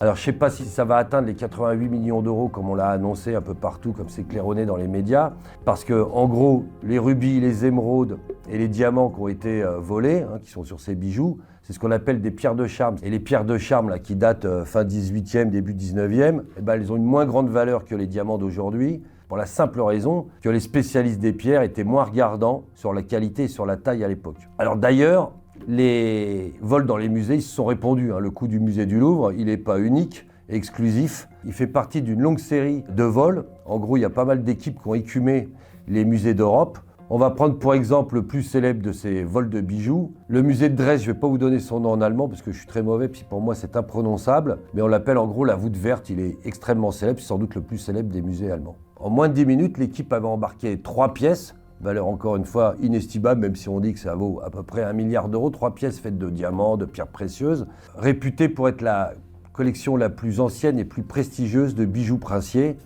Alors je ne sais pas si ça va atteindre les 88 millions d'euros comme on l'a annoncé un peu partout, comme c'est claironné dans les médias, parce que en gros, les rubis, les émeraudes et les diamants qui ont été volés, qui sont sur ces bijoux, c'est ce qu'on appelle des pierres de charme. Et les pierres de charme là, qui datent fin 18e, début 19e, elles ont une moins grande valeur que les diamants d'aujourd'hui, pour la simple raison que les spécialistes des pierres étaient moins regardants sur la qualité et sur la taille à l'époque. Alors d'ailleurs, les vols dans les musées, ils se sont répandus. Le coût du musée du Louvre, il n'est pas unique et exclusif. Il fait partie d'une longue série de vols. En gros, il y a pas mal d'équipes qui ont écumé les musées d'Europe. On va prendre pour exemple le plus célèbre de ces vols de bijoux, le musée de Dresde. Je ne vais pas vous donner son nom en allemand parce que je suis très mauvais, puis pour moi c'est imprononçable, mais on l'appelle en gros la voûte verte. Il est extrêmement célèbre, c'est sans doute le plus célèbre des musées allemands. En moins de 10 minutes, l'équipe avait embarqué 3 pièces, valeur encore une fois inestimable, même si on dit que ça vaut à peu près 1 milliard d'euros, 3 pièces faites de diamants, de pierres précieuses, réputées pour être la collection la plus ancienne et plus prestigieuse de bijoux princiers.